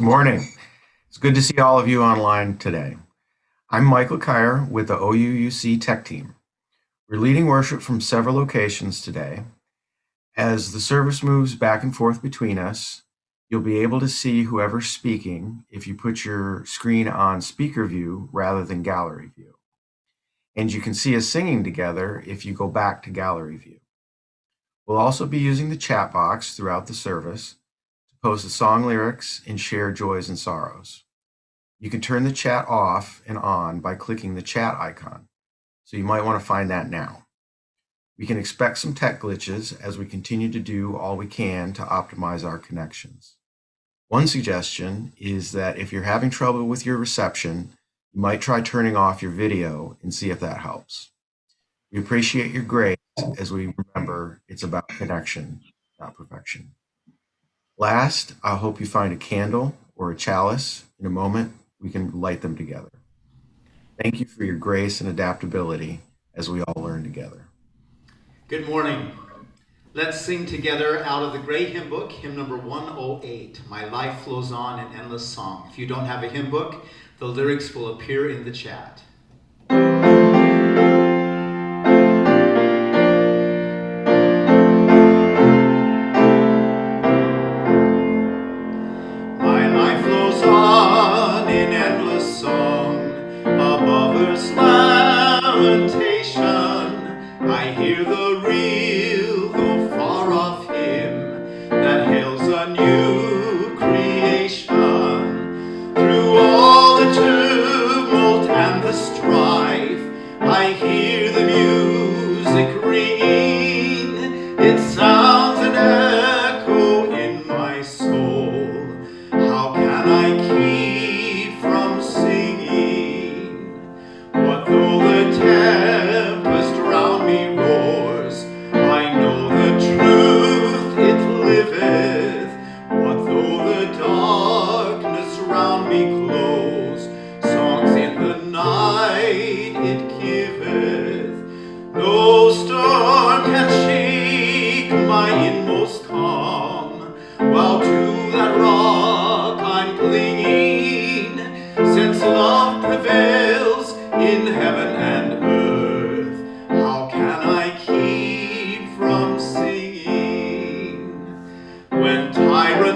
Good morning. It's good to see all of you online today. I'm Michael Kyer with the OUUC Tech Team. We're leading worship from several locations today. As the service moves back and forth between us, you'll be able to see whoever's speaking if you put your screen on speaker view rather than gallery view. And you can see us singing together if you go back to gallery view. We'll also be using the chat box throughout the service to post the song lyrics and share joys and sorrows. You can turn the chat off and on by clicking the chat icon, so you might want to find that now. We can expect some tech glitches as we continue to do all we can to optimize our connections. One suggestion is that if you're having trouble with your reception, you might try turning off your video and see if that helps. We appreciate your grace as we remember it's about connection, not perfection. Last, I hope you find a candle or a chalice. In a moment, we can light them together. Thank you for your grace and adaptability as we all learn together. Good morning. Let's sing together out of the great hymn book, hymn number 108, My Life Flows On in Endless Song. If you don't have a hymn book, the lyrics will appear in the chat. My life flows on in endless song, above earth's lamentation. I hear the real, though far off hymn, that hails a new creation. Through all the tumult and the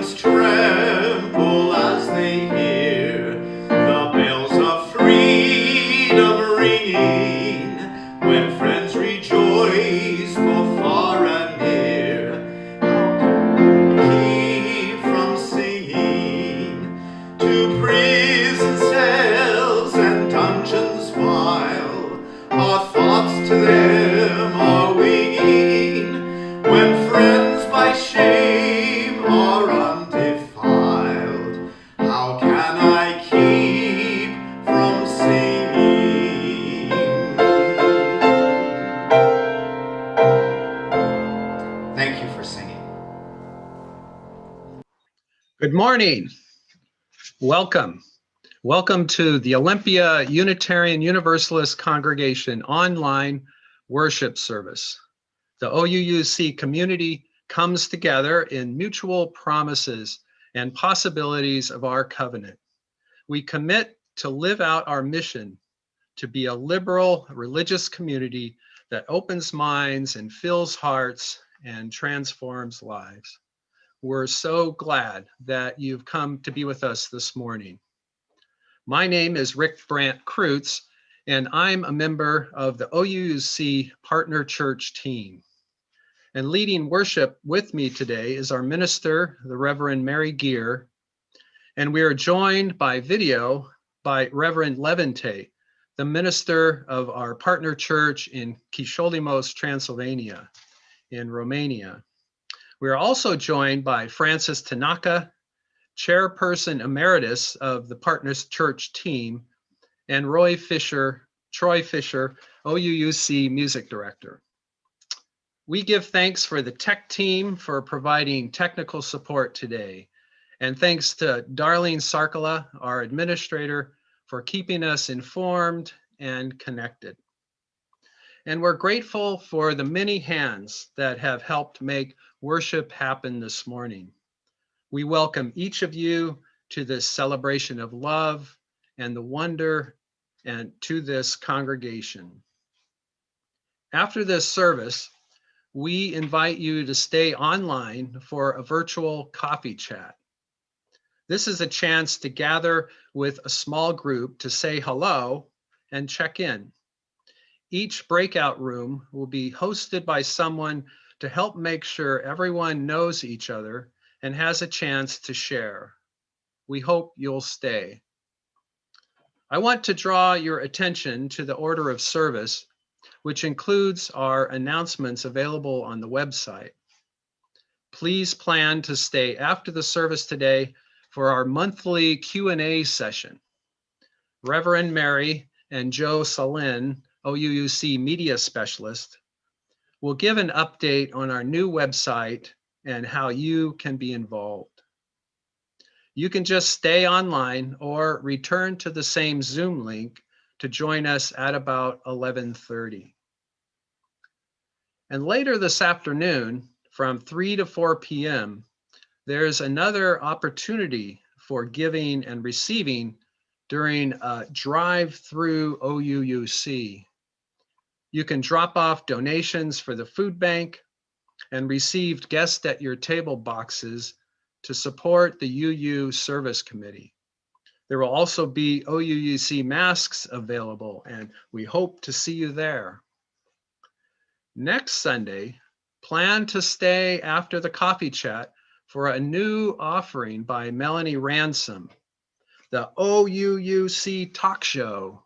hearts tremble as they hear the bells of freedom ringing, when friends rejoice both far and near. Keep from singing to prison cells and dungeons vile. Our thoughts to them are winging, when friends by shame are undefiled. How can I keep from singing? Thank you for singing. Good morning. Welcome. Welcome to the Olympia Unitarian Universalist Congregation online worship service. The OUUC community comes together in mutual promises and possibilities of our covenant. We commit to live out our mission to be a liberal religious community that opens minds and fills hearts and transforms lives. We're so glad that you've come to be with us this morning. My name is Rick Brandt Kreutz, and I'm a member of the OUUC Partner Church team. And leading worship with me today is our minister, the Reverend Mary Geer, and we are joined by video by Reverend Levente, the minister of our partner church in Kisholimos, Transylvania, in Romania. We are also joined by Francis Tanaka, chairperson emeritus of the Partners Church team, and Troy Fisher, OUUC music director. We give thanks for the tech team for providing technical support today. And thanks to Darlene Sarkala, our administrator, for keeping us informed and connected. And we're grateful for the many hands that have helped make worship happen this morning. We welcome each of you to this celebration of love and the wonder and to this congregation. After this service, we invite you to stay online for a virtual coffee chat. This is a chance to gather with a small group to say hello and check in. Each breakout room will be hosted by someone to help make sure everyone knows each other and has a chance to share. We hope you'll stay. I want to draw your attention to the order of service, which includes our announcements available on the website. Please plan to stay after the service today for our monthly Q&A session. Reverend Mary and Joe Salin, OUUC media specialist, will give an update on our new website and how you can be involved. You can just stay online or return to the same Zoom link to join us at about 11:30. And later this afternoon, from 3 to 4 p.m., there's another opportunity for giving and receiving during a drive-through OUUC. You can drop off donations for the food bank and receive guest at your table boxes to support the UU Service Committee. There will also be OUUC masks available, and we hope to see you there. Next Sunday, plan to stay after the coffee chat for a new offering by Melanie Ransom, the OUUC Talk Show.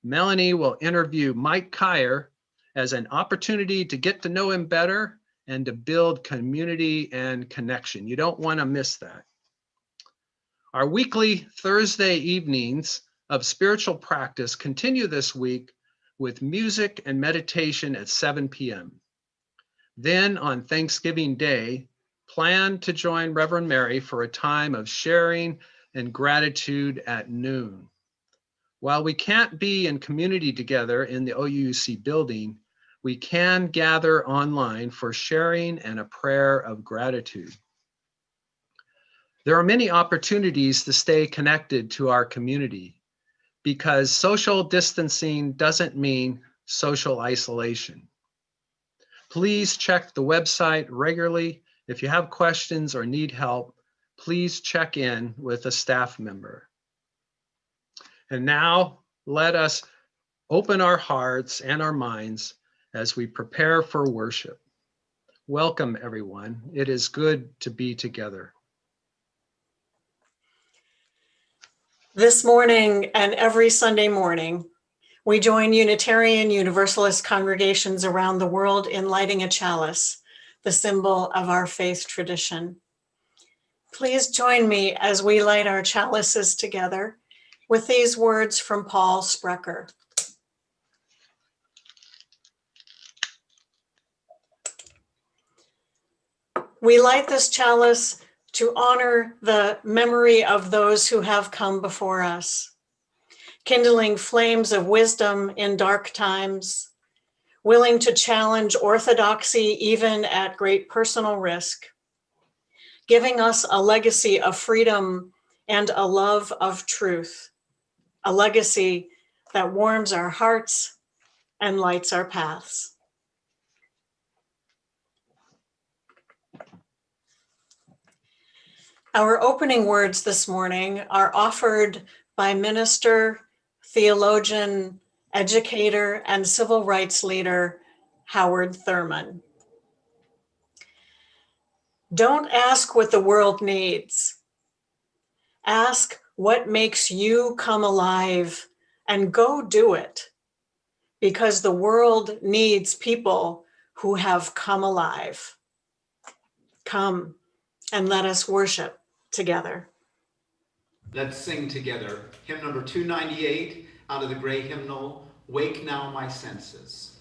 Melanie will interview Mike Kyer as an opportunity to get to know him better and to build community and connection. You don't want to miss that. Our weekly Thursday evenings of spiritual practice continue this week with music and meditation at 7 p.m. Then on Thanksgiving Day, plan to join Reverend Mary for a time of sharing and gratitude at noon. While we can't be in community together in the OUUC building, we can gather online for sharing and a prayer of gratitude. There are many opportunities to stay connected to our community because social distancing doesn't mean social isolation. Please check the website regularly if you have questions or need help please check in with a staff member. And now let us open our hearts and our minds as we prepare for worship. Welcome, everyone. It is good to be together. This morning and every Sunday morning, we join Unitarian Universalist congregations around the world in lighting a chalice, the symbol of our faith tradition. Please join me as we light our chalices together with these words from Paul Sprecher. We light this chalice to honor the memory of those who have come before us, kindling flames of wisdom in dark times, willing to challenge orthodoxy even at great personal risk, giving us a legacy of freedom and a love of truth, a legacy that warms our hearts and lights our paths. Our opening words this morning are offered by minister, theologian, educator, and civil rights leader, Howard Thurman. Don't ask what the world needs. Ask what makes you come alive and go do it, because the world needs people who have come alive. Come and let us worship together. Let's sing together. Hymn number 298 out of the gray hymnal, Wake Now My Senses.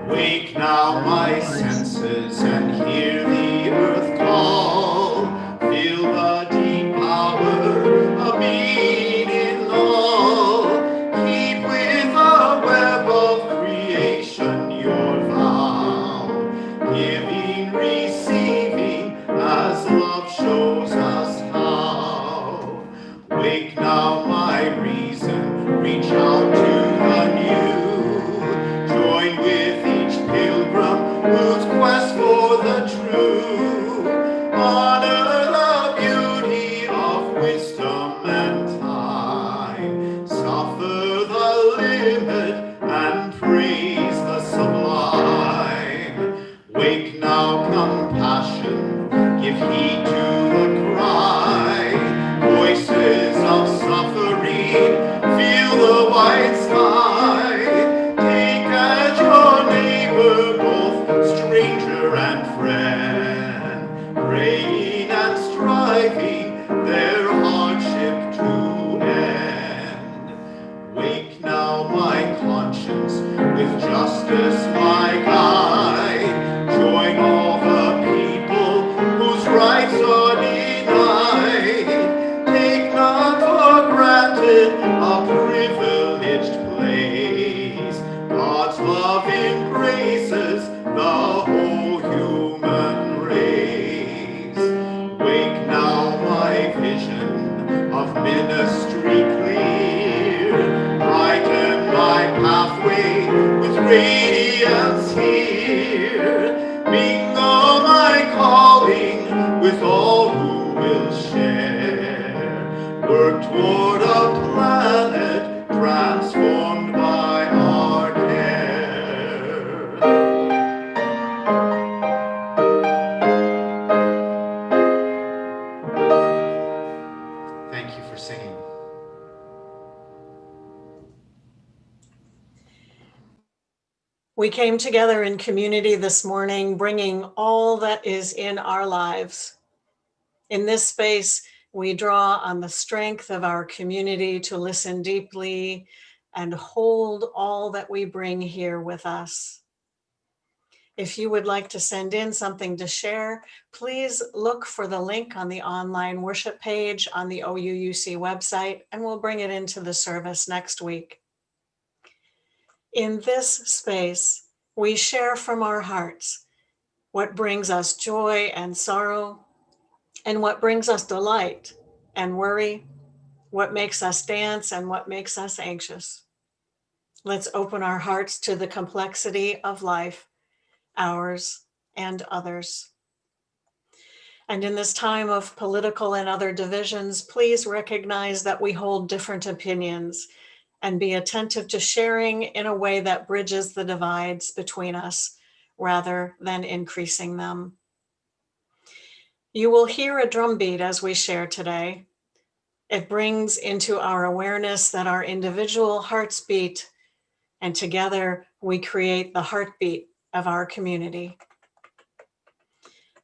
Wake now my senses and hear the earth call. Feel the deep power of being in all. Keep with a web of creation your vow. Giving, receiving, as love shows us how. Wake now my reason, reach out to the new. Join with each pilgrim whose quest for the true. Honor the beauty of wisdom and time. Suffer the limit and praise the sublime. Wake now compassion, give heed to the cry. Voices of suffering, feel the white sky. Take as your neighbor both stranger and friend, praying and striving their hardship to end. Wake now my conscience, with justice my guide. Join all the people whose rights are denied. Take not for granted a privileged place. God's love embraces the whole human race. Wake now my vision of ministry clear. Brighten my pathway with radiance here. Mingle my calling with all who will share. Work toward a planet transformed by our care. Thank you for singing. We came together in community this morning, bringing all that is in our lives. In this space, we draw on the strength of our community to listen deeply and hold all that we bring here with us. If you would like to send in something to share, please look for the link on the online worship page on the OUUC website, and we'll bring it into the service next week. In this space, we share from our hearts what brings us joy and sorrow, and what brings us delight and worry, what makes us dance and what makes us anxious. Let's open our hearts to the complexity of life, ours and others. And in this time of political and other divisions, please recognize that we hold different opinions and be attentive to sharing in a way that bridges the divides between us rather than increasing them. You will hear a drumbeat as we share today. It brings into our awareness that our individual hearts beat, and together we create the heartbeat of our community.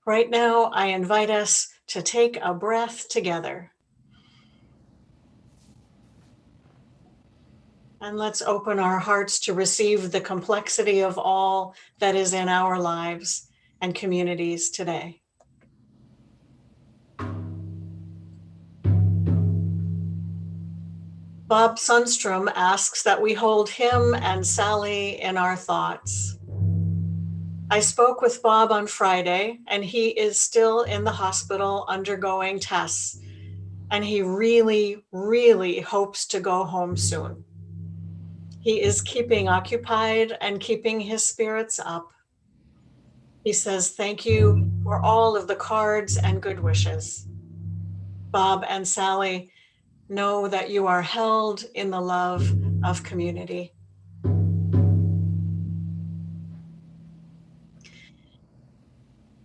Right now, I invite us to take a breath together. And let's open our hearts to receive the complexity of all that is in our lives and communities today. Bob Sundstrom asks that we hold him and Sally in our thoughts. I spoke with Bob on Friday, and he is still in the hospital undergoing tests, and he really, really hopes to go home soon. He is keeping occupied and keeping his spirits up. He says, thank you for all of the cards and good wishes. Bob and Sally, know that you are held in the love of community.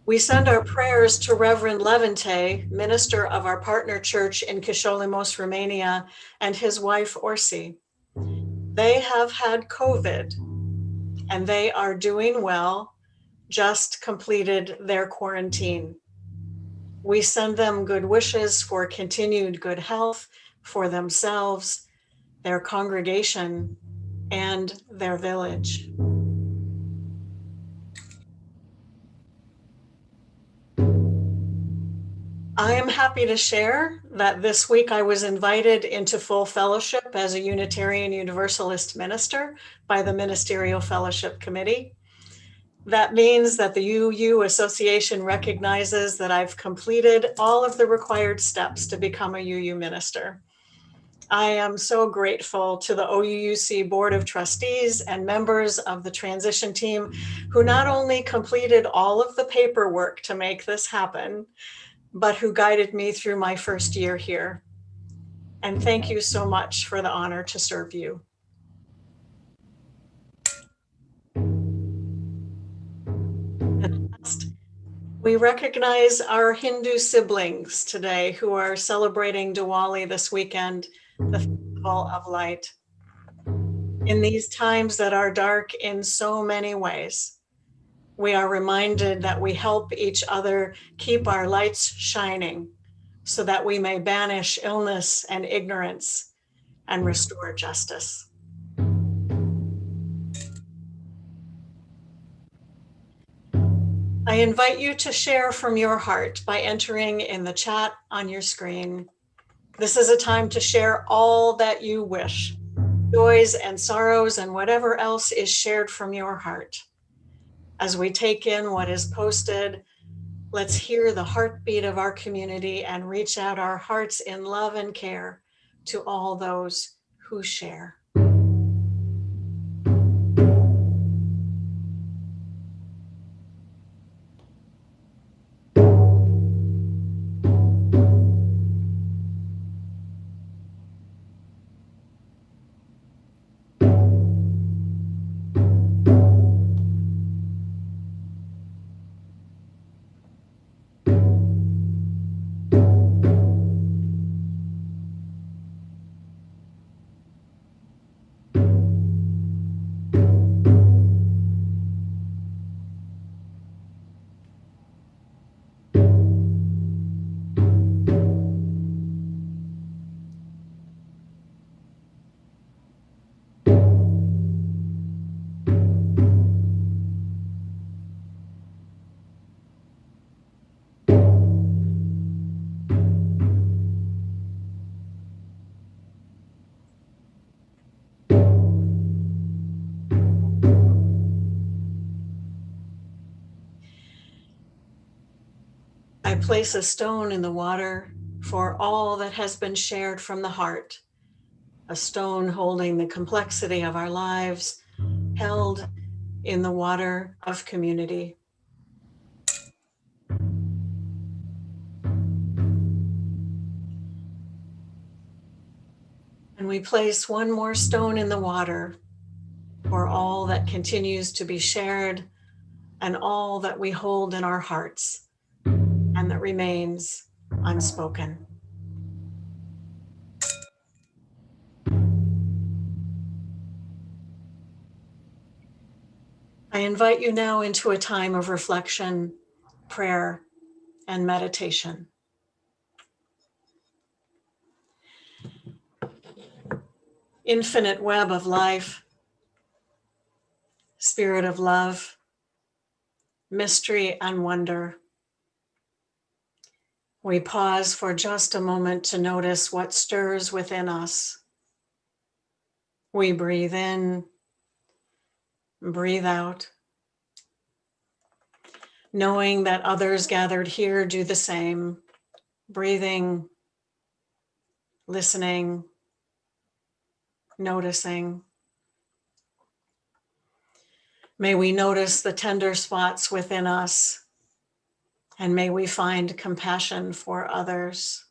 We send our prayers to Reverend Levente, minister of our partner church in Kisholimos, Romania, and his wife, Orsi. They have had COVID, and they are doing well, just completed their quarantine. We send them good wishes for continued good health for themselves, their congregation, and their village. I am happy to share that this week I was invited into full fellowship as a Unitarian Universalist minister by the Ministerial Fellowship Committee. That means that the UU Association recognizes that I've completed all of the required steps to become a UU minister. I am so grateful to the OUUC Board of Trustees and members of the transition team who not only completed all of the paperwork to make this happen, but who guided me through my first year here. And thank you so much for the honor to serve you. And last, we recognize our Hindu siblings today who are celebrating Diwali this weekend, the Festival of Light. In these times that are dark in so many ways, we are reminded that we help each other keep our lights shining so that we may banish illness and ignorance and restore justice. I invite you to share from your heart by entering in the chat on your screen. This is a time to share all that you wish, joys and sorrows and whatever else is shared from your heart. As we take in what is posted, let's hear the heartbeat of our community and reach out our hearts in love and care to all those who share. I place a stone in the water for all that has been shared from the heart, a stone holding the complexity of our lives, held in the water of community. And we place one more stone in the water for all that continues to be shared and all that we hold in our hearts and that remains unspoken. I invite you now into a time of reflection, prayer, and meditation. Infinite web of life, spirit of love, mystery and wonder. We pause for just a moment to notice what stirs within us. We breathe in, breathe out, knowing that others gathered here do the same, breathing, listening, noticing. May we notice the tender spots within us, and may we find compassion for others.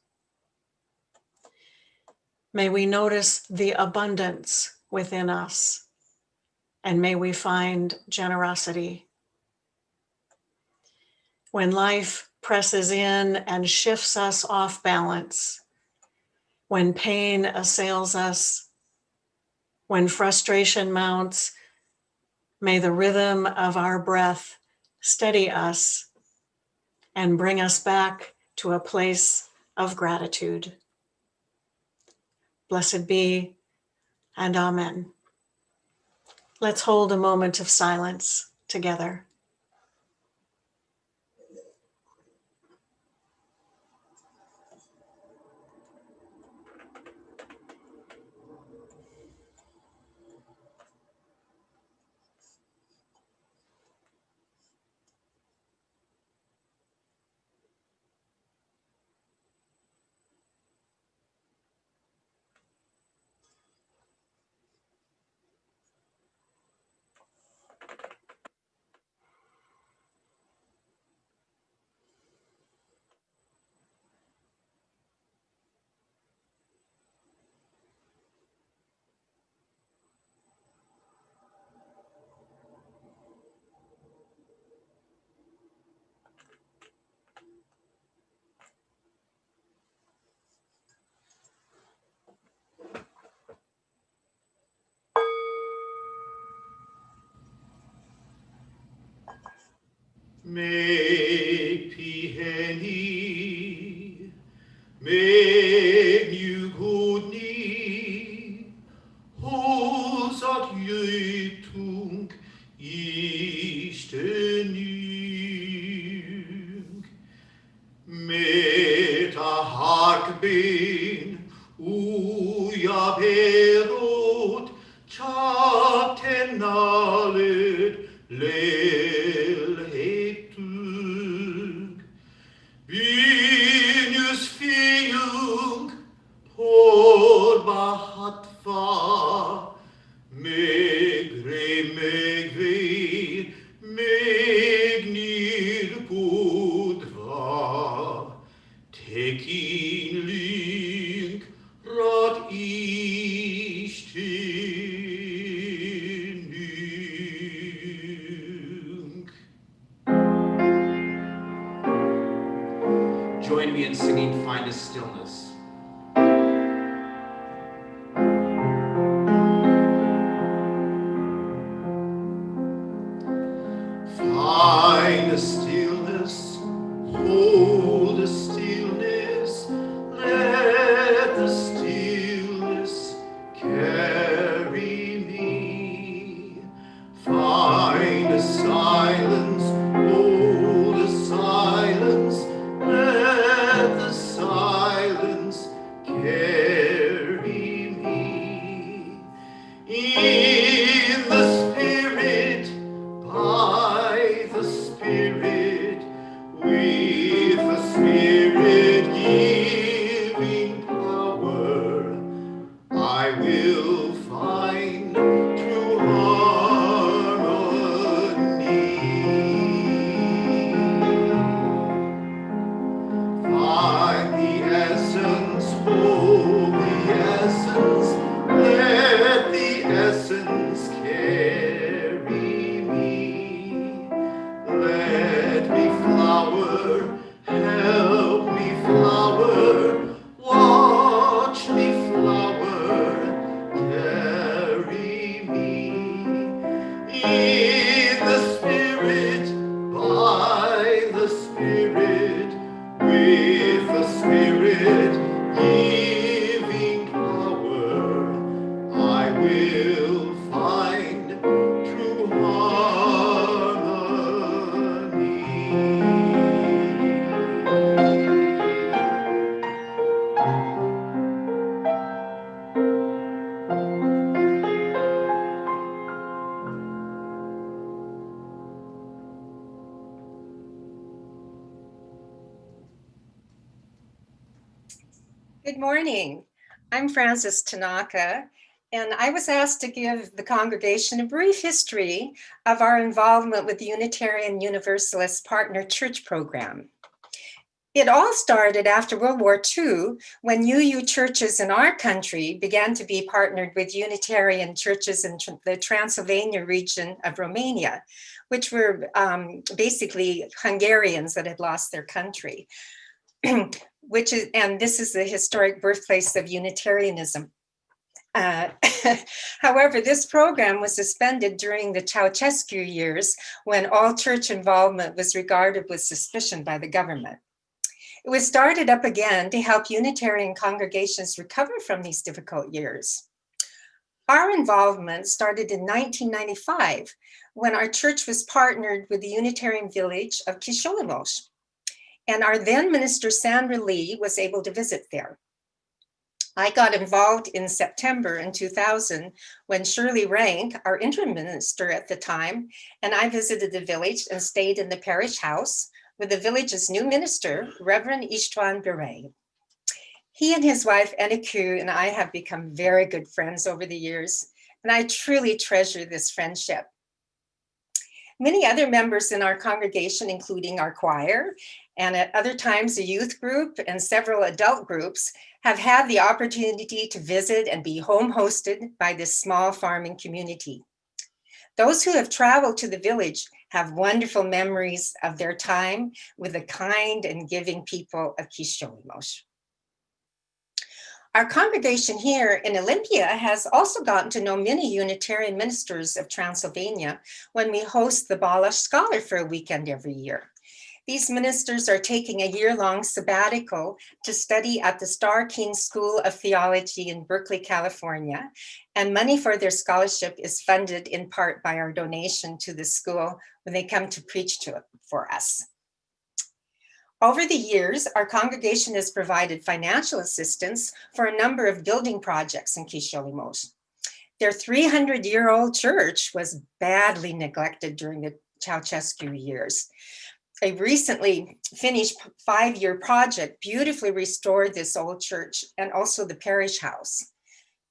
May we notice the abundance within us, and may we find generosity. When life presses in and shifts us off balance, when pain assails us, when frustration mounts, may the rhythm of our breath steady us and bring us back to a place of gratitude. Blessed be, and amen. Let's hold a moment of silence together. Make piheni, make you godni, hosat jötung istenung. Meta harkbin, uja perot, chatenalet, lel hetug. Binius fiung, por bahatva, megre megve, megnir budva, tekin link, rat istinung. Join me in singing Find a Stillness. Find a stillness, hold a stillness, let the stillness carry me. Find a silence, hold a silence, let the silence in the Spirit, by the Spirit, with the Spirit giving power, I will find true Good morning. I'm Frances Tanaka, and I was asked to give the congregation a brief history of our involvement with the Unitarian Universalist Partner Church Program. It all started after World War II, when UU churches in our country began to be partnered with Unitarian churches in the Transylvania region of Romania, which were basically Hungarians that had lost their country. And this is the historic birthplace of Unitarianism. However, this program was suspended during the Ceausescu years, when all church involvement was regarded with suspicion by the government. It was started up again to help Unitarian congregations recover from these difficult years. Our involvement started in 1995, when our church was partnered with the Unitarian village of Kisholimos. And our then minister, Sandra Lee, was able to visit there. I got involved in September in 2000 when Shirley Rank, our interim minister at the time, and I visited the village and stayed in the parish house with the village's new minister, Reverend Istvan Beret. He and his wife, Eniku, and I have become very good friends over the years, and I truly treasure this friendship. Many other members in our congregation, including our choir, and at other times a youth group and several adult groups, have had the opportunity to visit and be home hosted by this small farming community. Those who have traveled to the village have wonderful memories of their time with the kind and giving people of Kisholimos. Our congregation here in Olympia has also gotten to know many Unitarian ministers of Transylvania when we host the Balash Scholar for a weekend every year. These ministers are taking a year-long sabbatical to study at the Star King School of Theology in Berkeley, California, and money for their scholarship is funded in part by our donation to the school when they come to preach for us. Over the years, our congregation has provided financial assistance for a number of building projects in Kisholimos. Their 300-year-old church was badly neglected during the Ceausescu years. A recently finished 5-year project beautifully restored this old church and also the parish house.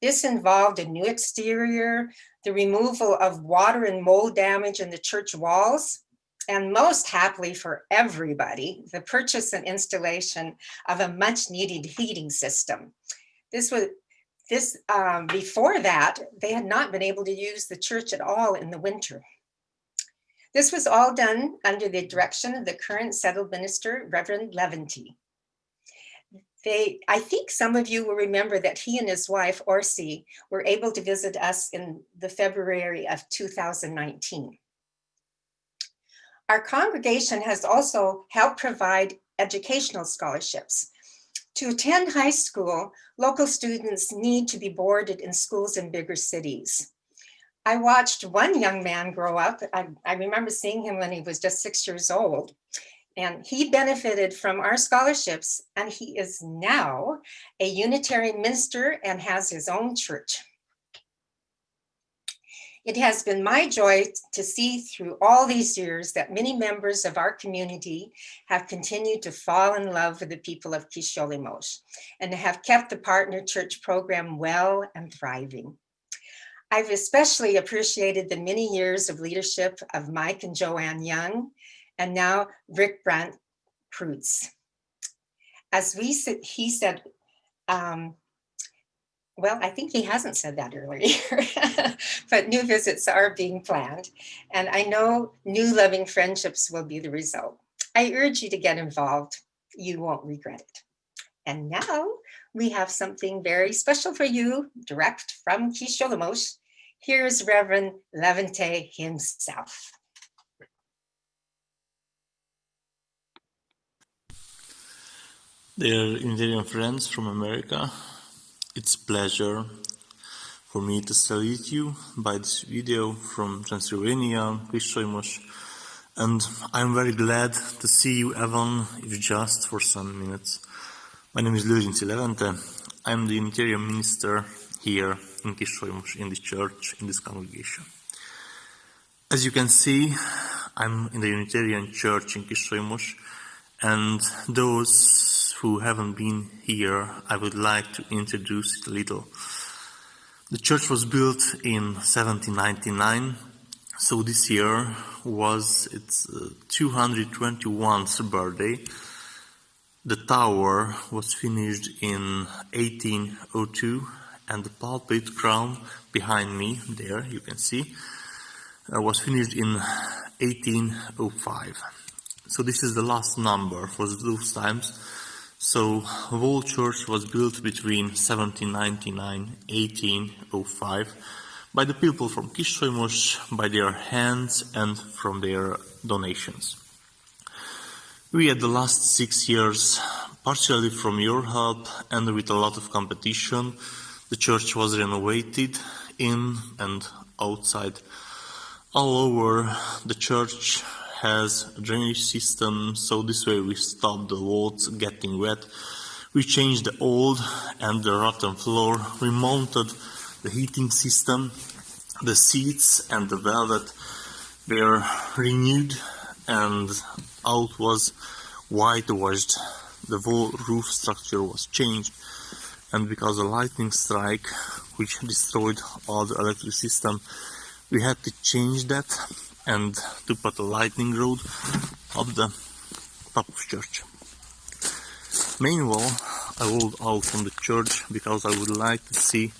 This involved a new exterior, the removal of water and mold damage in the church walls, and most happily for everybody, the purchase and installation of a much needed heating system. Before that, they had not been able to use the church at all in the winter. This was all done under the direction of the current settled minister, Reverend Levanty. I think some of you will remember that he and his wife, Orsi, were able to visit us in the February of 2019. Our congregation has also helped provide educational scholarships. To attend high school, local students need to be boarded in schools in bigger cities. I watched one young man grow up. I remember seeing him when he was just 6 years old, and he benefited from our scholarships, and he is now a Unitarian minister and has his own church. It has been my joy to see through all these years that many members of our community have continued to fall in love with the people of Kisholimos and have kept the partner church program well and thriving. I've especially appreciated the many years of leadership of Mike and Joanne Young, and now Rick Brandt Kreutz. As he said, well, I think he hasn't said that earlier, but new visits are being planned, and I know new loving friendships will be the result. I urge you to get involved. You won't regret it. And now we have something very special for you, direct from Kisholimos. Here's Reverend Levante himself. Dear Unitarian friends from America, it's a pleasure for me to salute you by this video from Transylvania, Kristojmos, and I'm very glad to see you even if just for some minutes. My name is Lőrinci Levente. I'm the Unitarian minister here in Kristojmos, in this church, in this congregation. As you can see, I'm in the Unitarian church in Kristojmos, and those who haven't been here, I would like to introduce it a little. The church was built in 1799, so this year was its 221st birthday. The tower was finished in 1802, and the pulpit crown behind me, there you can see, was finished in 1805. So this is the last number for those times. So the whole church was built between 1799 and 1805 by the people from Kristojmos, by their hands and from their donations. We had the last 6 years, partially from your help and with a lot of competition, the church was renovated in and outside. All over the church has a drainage system, so this way we stopped the walls getting wet. We changed the old and the rotten floor, we mounted the heating system, the seats and the velvet were renewed and out was whitewashed. The whole roof structure was changed, and because of the lightning strike, which destroyed all the electric system, we had to change that and to put a lightning rod up the top of church. Meanwhile, I rolled out from the church because I would like to see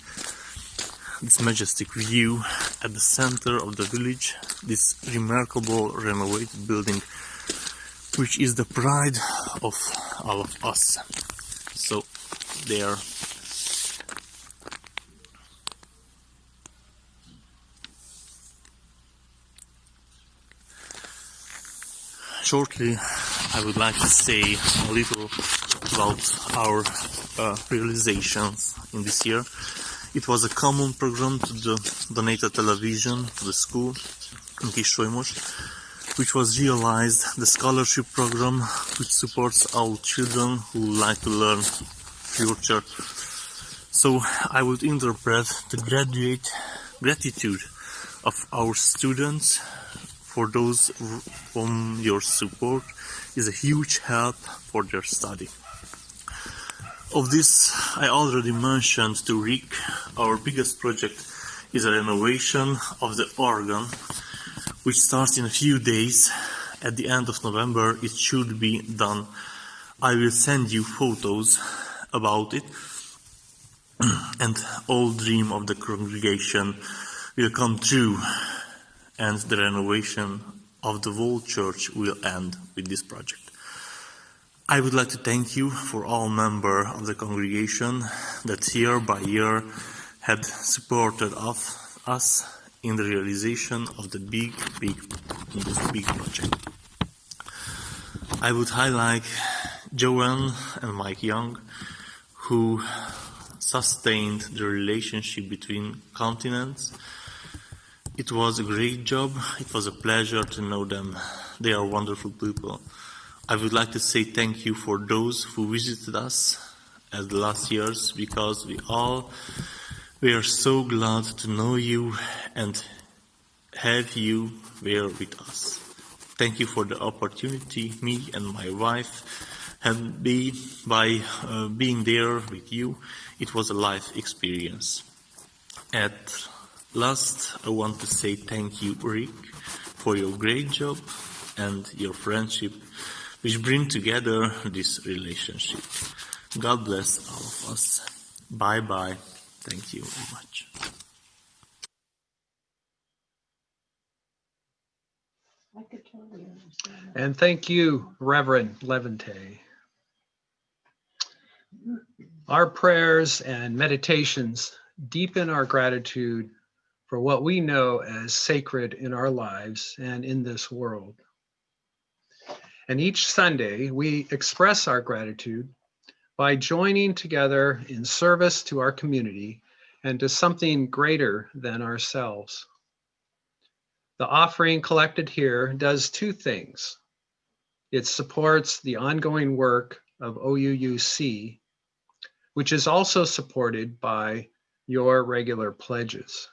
this majestic view at the center of the village, this remarkable renovated building, which is the pride of all of us. So there. Shortly, I would like to say a little about our realizations in this year. It was a common program to donate a television to the school in Kristojmos, which was realized, the scholarship program which supports all children who like to learn future. So I would interpret the gratitude of our students for those whom your support is a huge help for their study. Of this, I already mentioned to Rick, our biggest project is a renovation of the organ, which starts in a few days. At the end of November, it should be done. I will send you photos about it, and all dream of the congregation will come true, and the renovation of the whole church will end with this project. I would like to thank you for all members of the congregation that year by year had supported us in the realization of the big project. I would highlight Joanne and Mike Young, who sustained the relationship between continents. It was a great job. It was a pleasure to know them. They are wonderful people. I would like to say thank you for those who visited us as the last years, because we are so glad to know you and have you there with us. Thank you for the opportunity me and my wife had by being there with you. It was a life experience. At last, I want to say thank you, Rick, for your great job and your friendship, which bring together this relationship. God bless all of us. Bye-bye. Thank you very much. And thank you, Reverend Levante. Our prayers and meditations deepen our gratitude for what we know as sacred in our lives and in this world. And each Sunday, we express our gratitude by joining together in service to our community and to something greater than ourselves. The offering collected here does two things. It supports the ongoing work of OUUC, which is also supported by your regular pledges.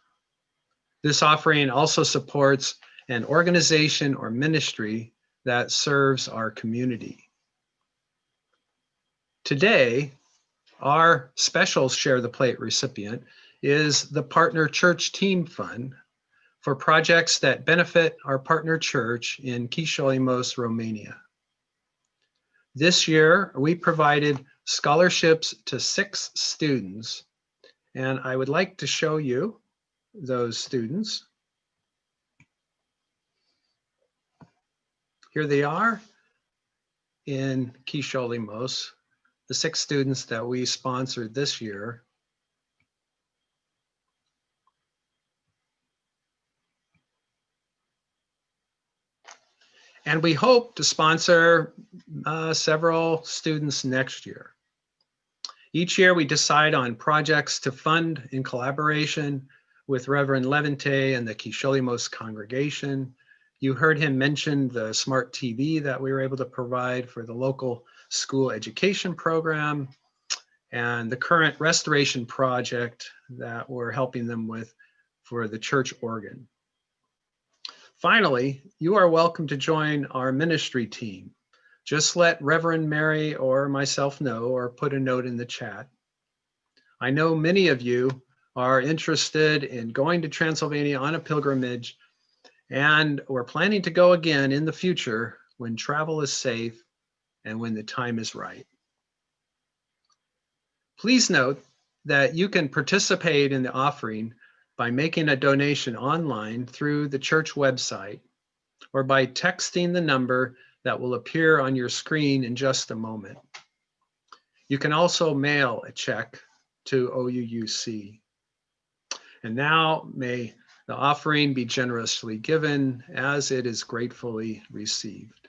This offering also supports an organization or ministry that serves our community. Today, our special Share the Plate recipient is the Partner Church Team Fund for projects that benefit our partner church in Chișinău, Romania. This year, we provided scholarships to 6 students, and I would like to show you those students. Here they are in Chișinău, the 6 students that we sponsored this year. And we hope to sponsor several students next year. Each year we decide on projects to fund in collaboration with Reverend Levente and the Chișinău congregation. You heard him mention the smart TV that we were able to provide for the local school education program and the current restoration project that we're helping them with for the church organ. Finally, you are welcome to join our ministry team. Just let Reverend Mary or myself know, or put a note in the chat. I know many of you are interested in going to Transylvania on a pilgrimage, and we're planning to go again in the future when travel is safe and when the time is right. Please note that you can participate in the offering by making a donation online through the church website or by texting the number that will appear on your screen in just a moment. You can also mail a check to OUUC. And now may the offering be generously given as it is gratefully received.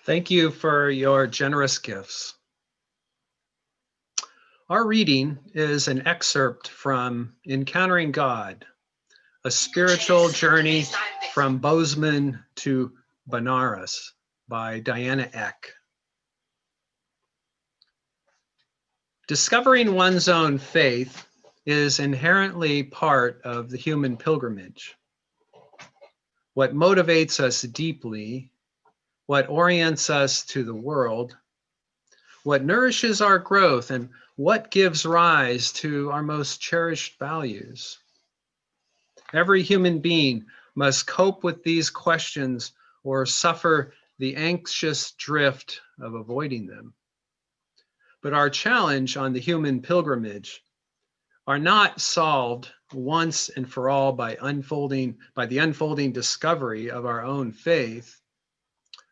Thank you for your generous gifts. Our reading is an excerpt from Encountering God, a spiritual journey from Bozeman to Benares by Diana Eck. Discovering one's own faith is inherently part of the human pilgrimage. What motivates us deeply, what orients us to the world, what nourishes our growth, and what gives rise to our most cherished values. Every human being must cope with these questions or suffer the anxious drift of avoiding them. But our challenge on the human pilgrimage are not solved once and for all by the unfolding discovery of our own faith,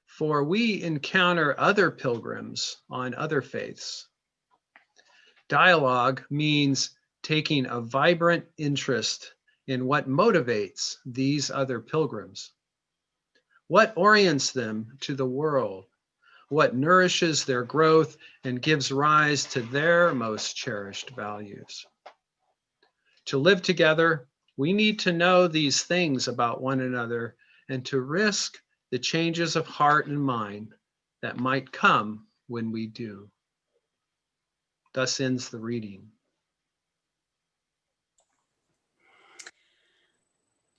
for we encounter other pilgrims on other faiths. Dialogue means taking a vibrant interest in what motivates these other pilgrims, what orients them to the world, what nourishes their growth and gives rise to their most cherished values. To live together, we need to know these things about one another and to risk the changes of heart and mind that might come when we do. Thus ends the reading.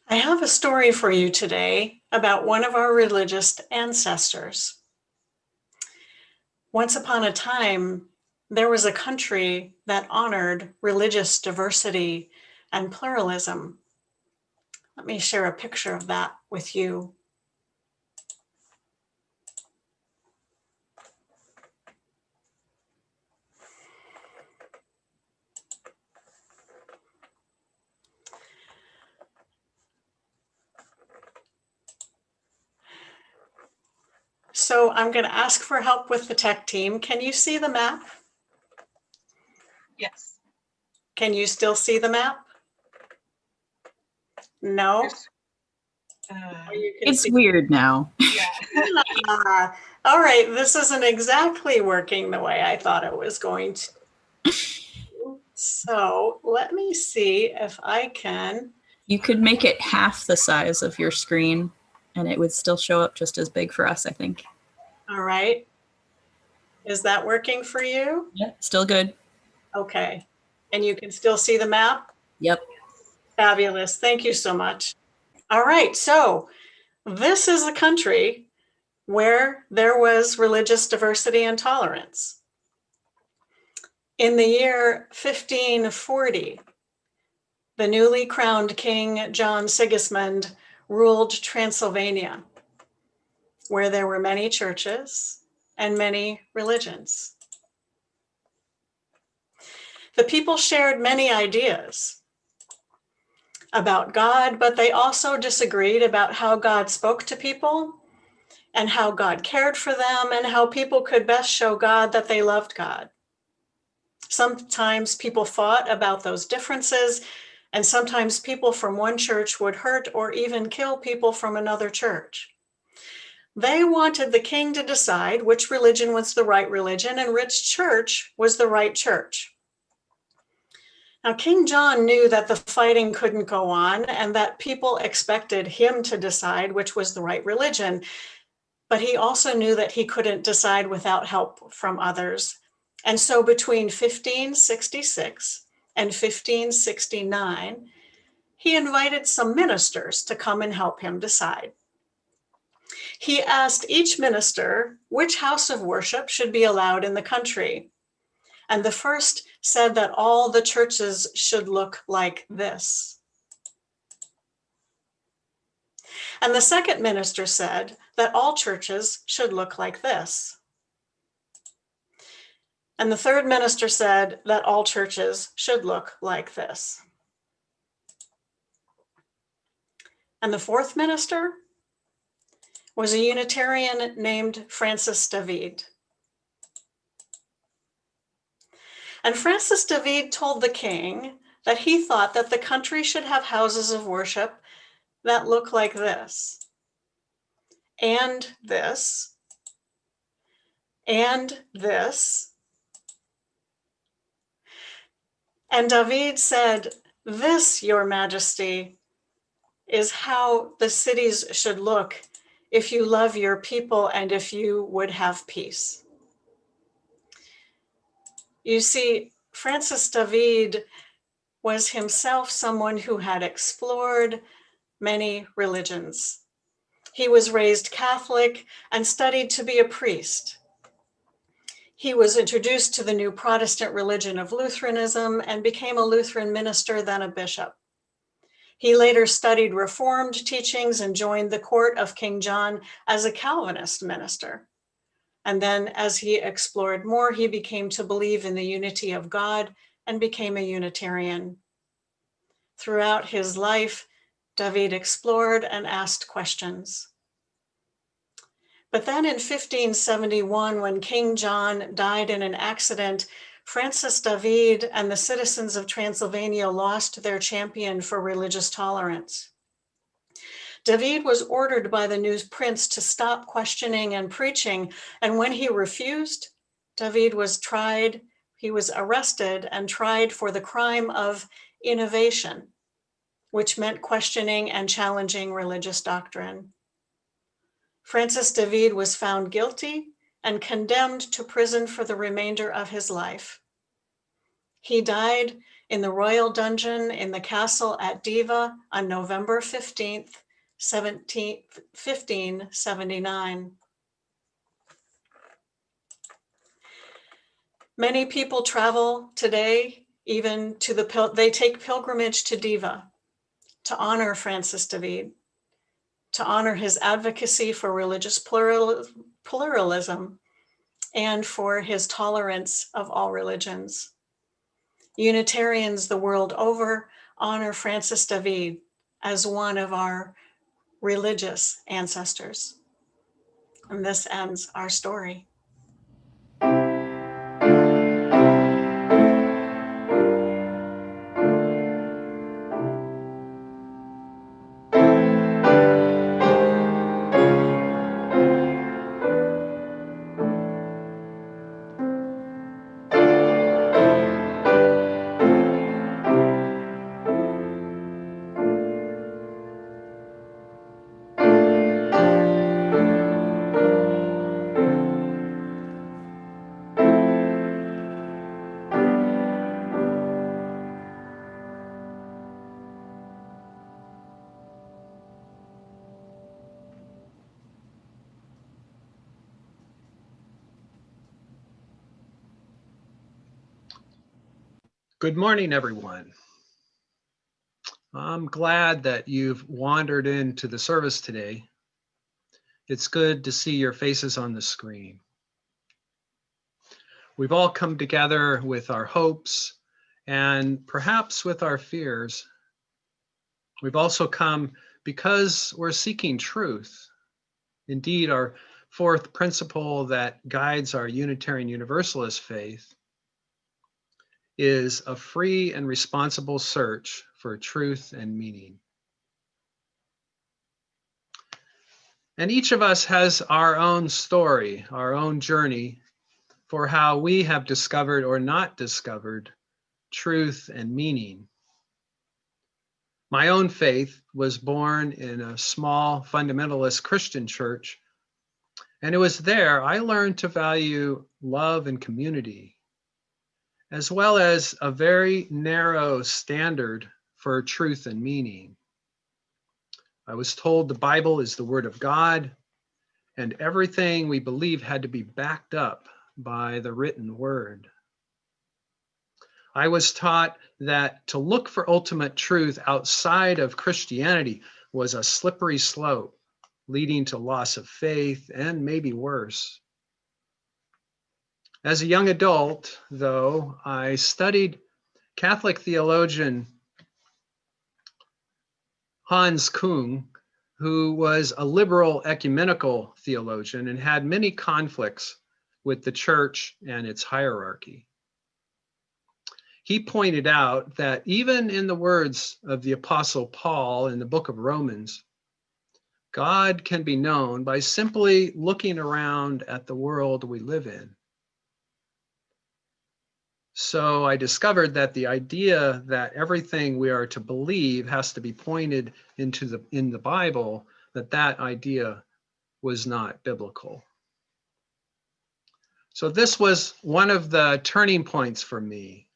I have a story for you today about one of our religious ancestors. Once upon a time, there was a country that honored religious diversity and pluralism. Let me share a picture of that with you. So I'm going to ask for help with the tech team. Can you see the map? Yes. Can you still see the map? No? Or you can It's see- weird now. Ah, all right, this isn't exactly working the way I thought it was going to. So let me see if I can. You could make it half the size of your screen and it would still show up just as big for us, I think. All right. Is that working for you? Yeah, still good. Okay. And you can still see the map? Yep. Fabulous. Thank you so much. All right. So this is a country where there was religious diversity and tolerance. In the year 1540, the newly crowned King John Sigismund ruled Transylvania, where there were many churches and many religions. The people shared many ideas about God, but they also disagreed about how God spoke to people and how God cared for them and how people could best show God that they loved God. Sometimes people fought about those differences, and sometimes people from one church would hurt or even kill people from another church. They wanted the king to decide which religion was the right religion and which church was the right church. Now, King John knew that the fighting couldn't go on and that people expected him to decide which was the right religion, but he also knew that he couldn't decide without help from others. And so between 1566 and 1569, he invited some ministers to come and help him decide. He asked each minister which house of worship should be allowed in the country. And the first said that all the churches should look like this. And the second minister said that all churches should look like this. And the third minister said that all churches should look like this. And the fourth minister was a Unitarian named Francis David. And Francis David told the king that he thought that the country should have houses of worship that look like this, and this, and this. And David said, "This, Your Majesty, is how the cities should look if you love your people, and if you would have peace. You see, Francis David was himself someone who had explored many religions. He was raised Catholic and studied to be a priest. He was introduced to the new Protestant religion of Lutheranism and became a Lutheran minister, then a bishop. He later studied Reformed teachings and joined the court of King John as a Calvinist minister. And then as he explored more, he became to believe in the unity of God and became a Unitarian. Throughout his life, David explored and asked questions. But then in 1571, when King John died in an accident, Francis David and the citizens of Transylvania lost their champion for religious tolerance. David was ordered by the new prince to stop questioning and preaching, and when he refused, David was tried. He was arrested and tried for the crime of innovation, which meant questioning and challenging religious doctrine. Francis David was found guilty and condemned to prison for the remainder of his life. He died in the royal dungeon in the castle at Diva on November 15th, 1579. Many people travel today, even to they take pilgrimage to Diva to honor Francis David, to honor his advocacy for religious pluralism and for his tolerance of all religions. Unitarians the world over honor Francis David as one of our religious ancestors. And this ends our story. Good morning, everyone. I'm glad that you've wandered into the service today. It's good to see your faces on the screen. We've all come together with our hopes and perhaps with our fears. We've also come because we're seeking truth. Indeed, our fourth principle that guides our Unitarian Universalist faith is a free and responsible search for truth and meaning. And each of us has our own story, our own journey for how we have discovered or not discovered truth and meaning. My own faith was born in a small fundamentalist Christian church, and it was there I learned to value love and community, as well as a very narrow standard for truth and meaning. I was told the Bible is the Word of God, and everything we believe had to be backed up by the written Word. I was taught that to look for ultimate truth outside of Christianity was a slippery slope, leading to loss of faith and maybe worse. As a young adult, though, I studied Catholic theologian Hans Küng, who was a liberal ecumenical theologian and had many conflicts with the church and its hierarchy. He pointed out that even in the words of the Apostle Paul in the book of Romans, God can be known by simply looking around at the world we live in. So I discovered that the idea that everything we are to believe has to be pointed in the Bible, that idea was not biblical. So this was one of the turning points for me,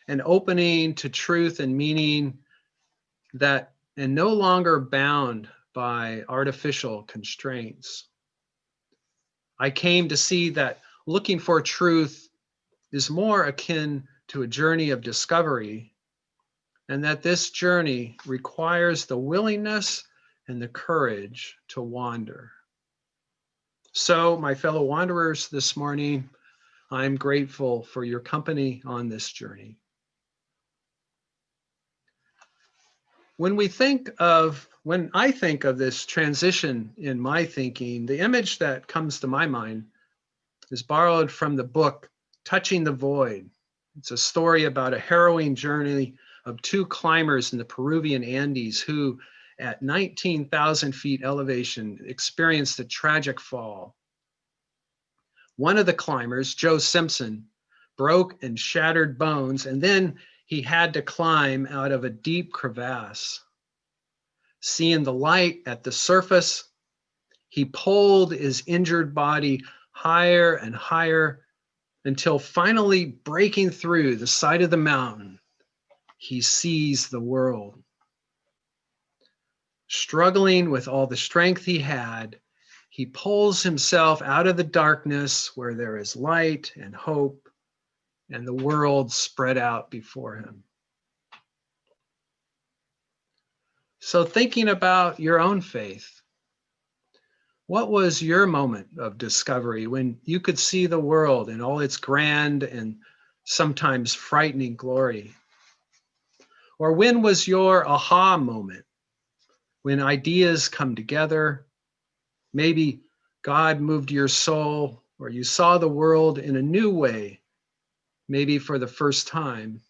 an opening to truth and meaning that, and no longer bound by artificial constraints. I came to see that looking for truth is more akin to a journey of discovery, and that this journey requires the willingness and the courage to wander. So, my fellow wanderers, this morning, I'm grateful for your company on this journey. When I think of this transition in my thinking, the image that comes to my mind is borrowed from the book Touching the Void. It's a story about a harrowing journey of two climbers in the Peruvian Andes who, at 19,000 feet elevation, experienced a tragic fall. One of the climbers, Joe Simpson, broke and shattered bones, and then he had to climb out of a deep crevasse. Seeing the light at the surface, he pulled his injured body higher and higher until finally breaking through the side of the mountain, he sees the world. Struggling with all the strength he had, he pulls himself out of the darkness where there is light and hope and the world spread out before him. So thinking about your own faith, what was your moment of discovery when you could see the world in all its grand and sometimes frightening glory? Or when was your aha moment, when ideas come together, maybe God moved your soul, or you saw the world in a new way, maybe for the first time?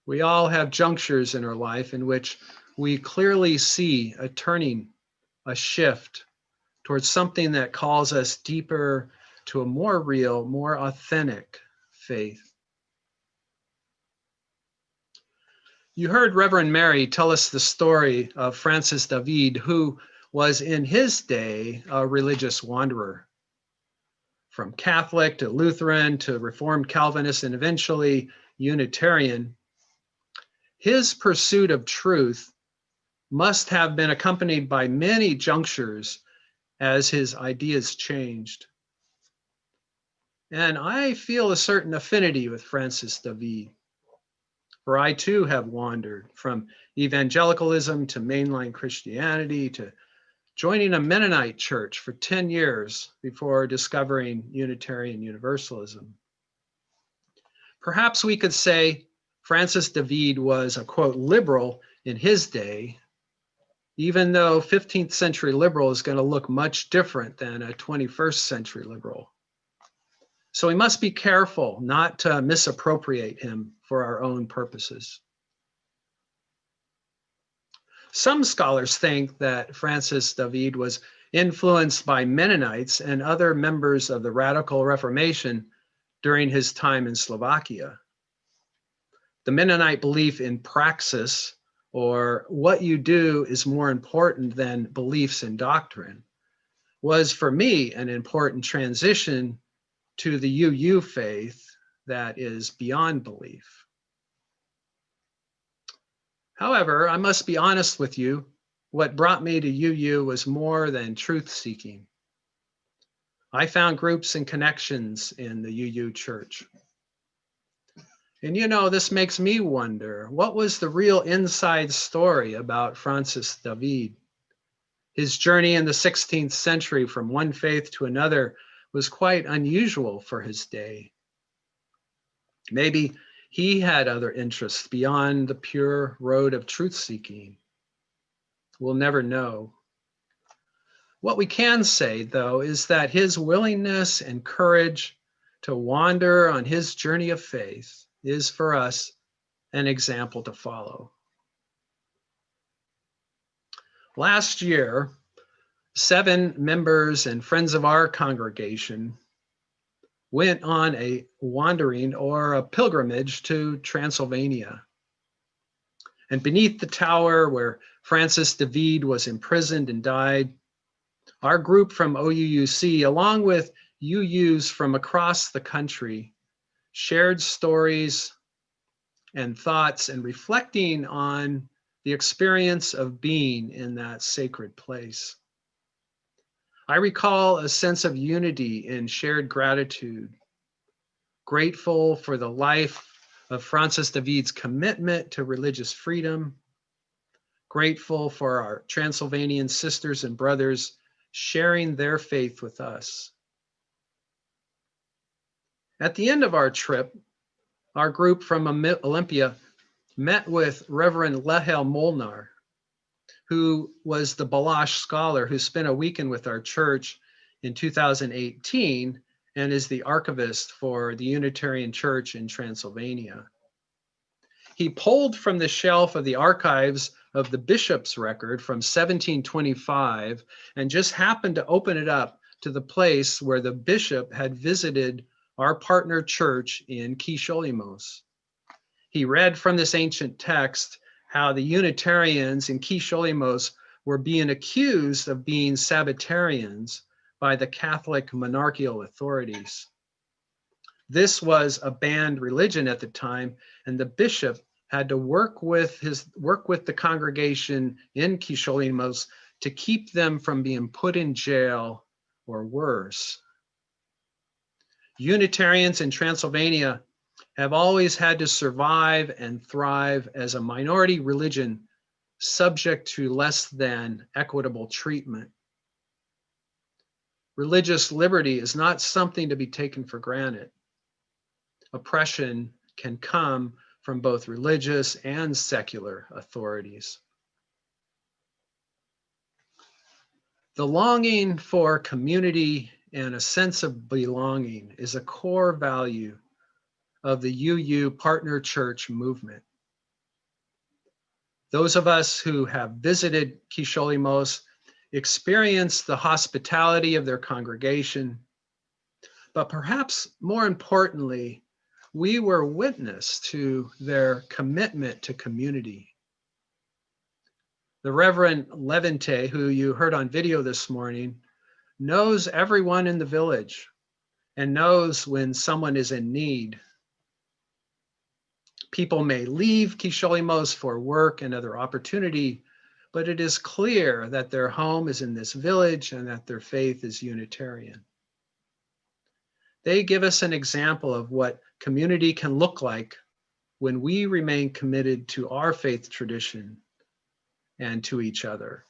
We all have junctures in our life in which we clearly see a turning, a shift towards something that calls us deeper to a more real, more authentic faith. You heard Reverend Mary tell us the story of Francis David, who was in his day a religious wanderer. From Catholic to Lutheran to Reformed Calvinist and eventually Unitarian, his pursuit of truth must have been accompanied by many junctures as his ideas changed. And I feel a certain affinity with Francis David, for I too have wandered from evangelicalism to mainline Christianity to joining a Mennonite church for 10 years before discovering Unitarian Universalism. Perhaps we could say Francis David was a, quote, liberal in his day, even though 15th century liberal is going to look much different than a 21st century liberal. So we must be careful not to misappropriate him for our own purposes. Some scholars think that Francis David was influenced by Mennonites and other members of the Radical Reformation during his time in Slovakia. The Mennonite belief in praxis, or what you do is more important than beliefs and doctrine, was for me an important transition to the UU faith that is beyond belief. However, I must be honest with you, what brought me to UU was more than truth seeking. I found groups and connections in the UU church. And you know, this makes me wonder, what was the real inside story about Francis David? His journey in the 16th century from one faith to another was quite unusual for his day. Maybe he had other interests beyond the pure road of truth-seeking. We'll never know. What we can say, though, is that his willingness and courage to wander on his journey of faith is for us an example to follow. Last year, 7 members and friends of our congregation went on a wandering or a pilgrimage to Transylvania. And beneath the tower where Francis David was imprisoned and died, Our group from OUUC, along with UUs from across the country, shared stories and thoughts and reflecting on the experience of being in that sacred place. I recall a sense of unity and shared gratitude, grateful for the life of Francis David's commitment to religious freedom, grateful for our Transylvanian sisters and brothers sharing their faith with us. At the end of our trip, our group from Olympia met with Reverend Lehel Molnar, who was the Balash scholar who spent a weekend with our church in 2018 and is the archivist for the Unitarian Church in Transylvania. He pulled from the shelf of the archives of the bishop's record from 1725 and just happened to open it up to the place where the bishop had visited our partner church in Kisholimos. He read from this ancient text how the Unitarians in Kisholimos were being accused of being Sabbatarians by the Catholic monarchical authorities. This was a banned religion at the time, and the bishop had to work with the congregation in Kisholimos to keep them from being put in jail or worse. Unitarians in Transylvania have always had to survive and thrive as a minority religion subject to less than equitable treatment. Religious liberty is not something to be taken for granted. Oppression can come from both religious and secular authorities. The longing for community and a sense of belonging is a core value of the UU Partner Church movement. Those of us who have visited Kisholimos experience the hospitality of their congregation, but perhaps more importantly, we were witness to their commitment to community. The Reverend Levente, who you heard on video this morning, knows everyone in the village and knows when someone is in need. People may leave Kisholimos for work and other opportunity, but it is clear that their home is in this village and that their faith is Unitarian. They give us an example of what community can look like when we remain committed to our faith tradition and to each other.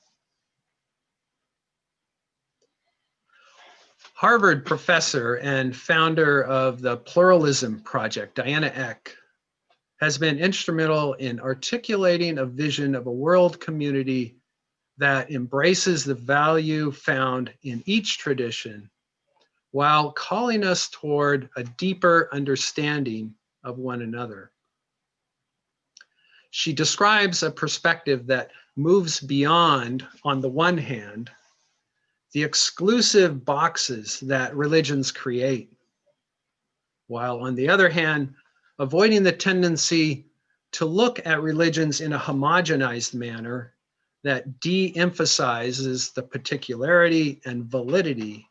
Harvard professor and founder of the Pluralism Project, Diana Eck, has been instrumental in articulating a vision of a world community that embraces the value found in each tradition while calling us toward a deeper understanding of one another. She describes a perspective that moves beyond, on the one hand, the exclusive boxes that religions create, while on the other hand, avoiding the tendency to look at religions in a homogenized manner that de-emphasizes the particularity and validity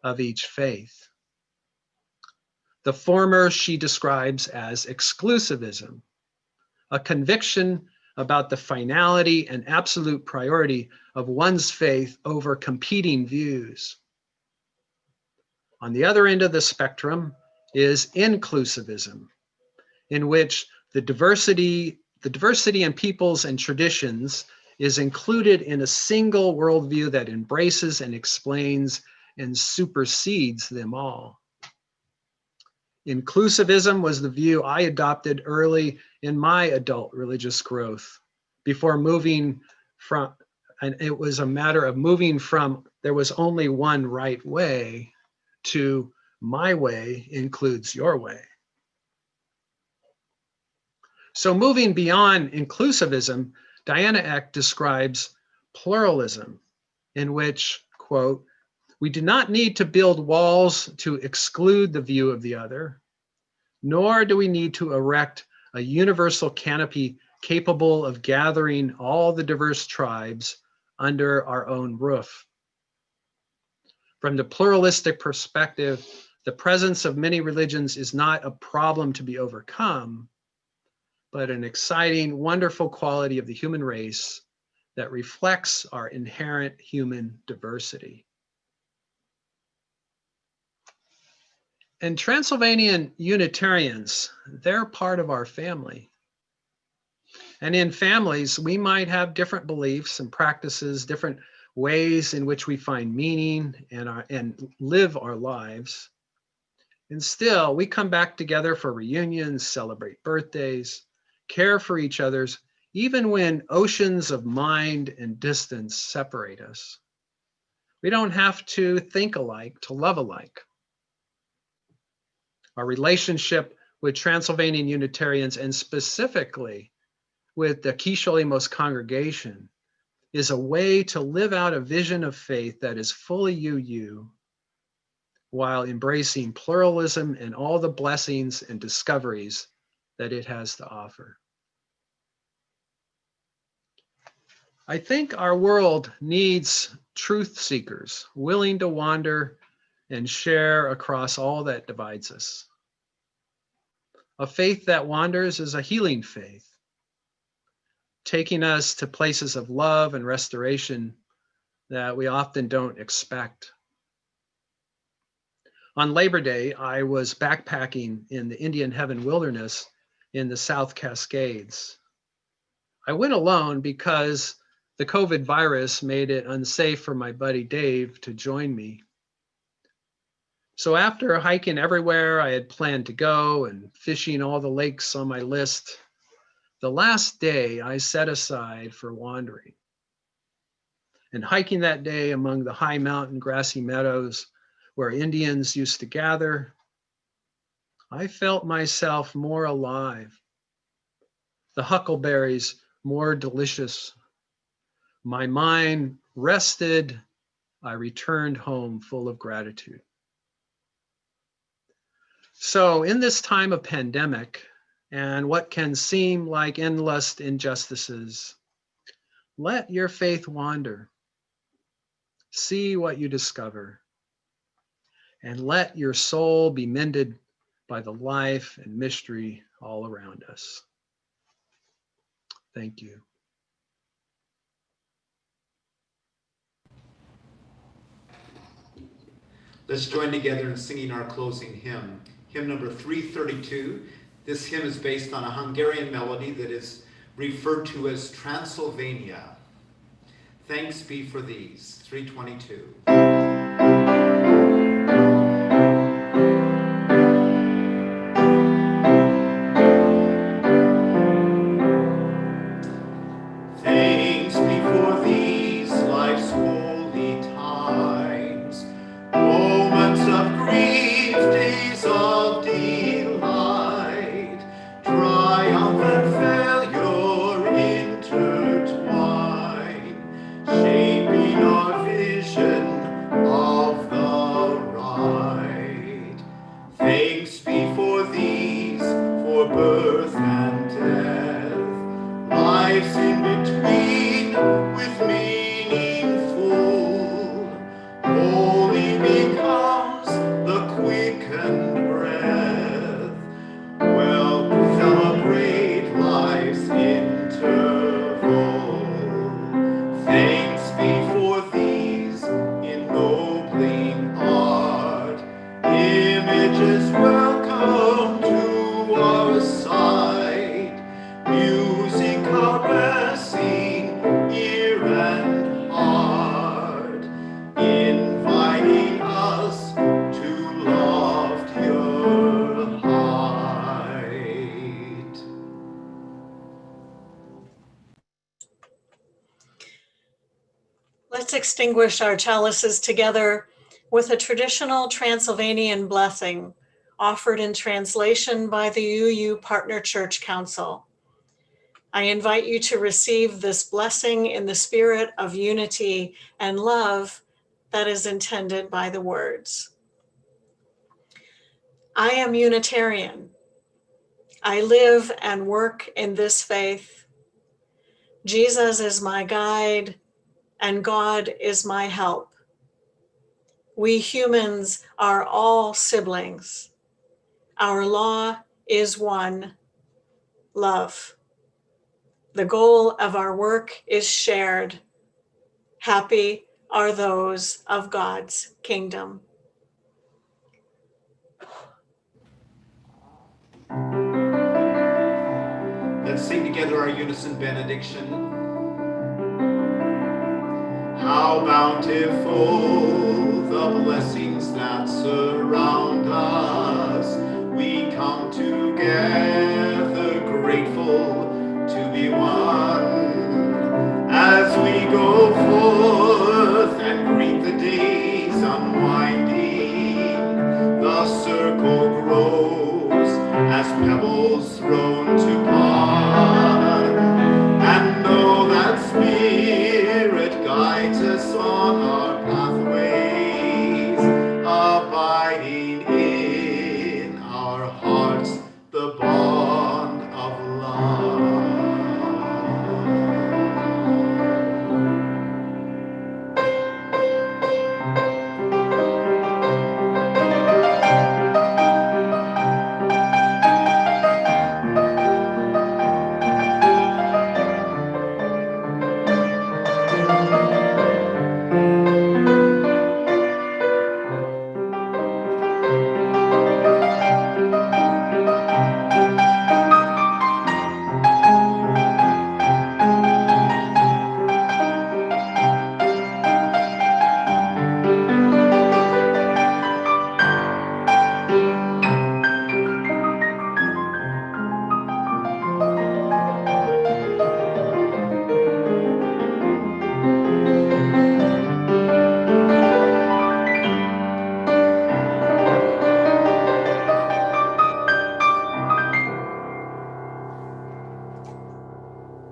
of each faith. The former she describes as exclusivism, a conviction about the finality and absolute priority of one's faith over competing views. On the other end of the spectrum is inclusivism, in which the diversity in peoples and traditions is included in a single worldview that embraces and explains and supersedes them all. Inclusivism was the view I adopted early in my adult religious growth before moving from, and it was a matter of moving from there was only one right way to my way includes your way. So moving beyond inclusivism, Diana Eck describes pluralism, in which, quote, we do not need to build walls to exclude the view of the other, nor do we need to erect a universal canopy capable of gathering all the diverse tribes under our own roof. From the pluralistic perspective, the presence of many religions is not a problem to be overcome, but an exciting, wonderful quality of the human race that reflects our inherent human diversity. And Transylvanian Unitarians, they're part of our family. And in families, we might have different beliefs and practices, different ways in which we find meaning and live our lives. And still, we come back together for reunions, celebrate birthdays, care for each other's, even when oceans of mind and distance separate us. We don't have to think alike to love alike. Our relationship with Transylvanian Unitarians, and specifically with the Kisholimos congregation, is a way to live out a vision of faith that is fully UU, while embracing pluralism and all the blessings and discoveries that it has to offer. I think our world needs truth seekers, willing to wander and share across all that divides us. A faith that wanders is a healing faith, taking us to places of love and restoration that we often don't expect. On Labor Day, I was backpacking in the Indian Heaven Wilderness in the South Cascades. I went alone because the COVID virus made it unsafe for my buddy Dave to join me. So after hiking everywhere I had planned to go and fishing all the lakes on my list, the last day I set aside for wandering. And hiking that day among the high mountain grassy meadows where Indians used to gather, I felt myself more alive, the huckleberries more delicious. My mind rested. I returned home full of gratitude. So in this time of pandemic and what can seem like endless injustices, let your faith wander. See what you discover, and let your soul be mended by the life and mystery all around us. Thank you. Let's join together in singing our closing hymn, hymn number 332. This hymn is based on a Hungarian melody that is referred to as Transylvania. Thanks be for these, 322. Thanks be for these life's holy times, moments of grief, days of delight, triumph and failure intertwine, shaping our vision of the right. Thanks be for these, for birth and death, lives in between with meaning full. Holy becomes the quickened breath. Well, celebrate life's interval. Thanks be for these ennobling art. Images welcome to our sight. Music caressing ear and heart, inviting us to loftier height. Let's extinguish our chalices together with a traditional Transylvanian blessing offered in translation by the UU Partner Church Council. I invite you to receive this blessing in the spirit of unity and love that is intended by the words. I am Unitarian. I live and work in this faith. Jesus is my guide, and God is my help. We humans are all siblings. Our law is one: love. The goal of our work is shared. Happy are those of God's kingdom. Let's sing together our unison benediction. How bountiful the blessings that surround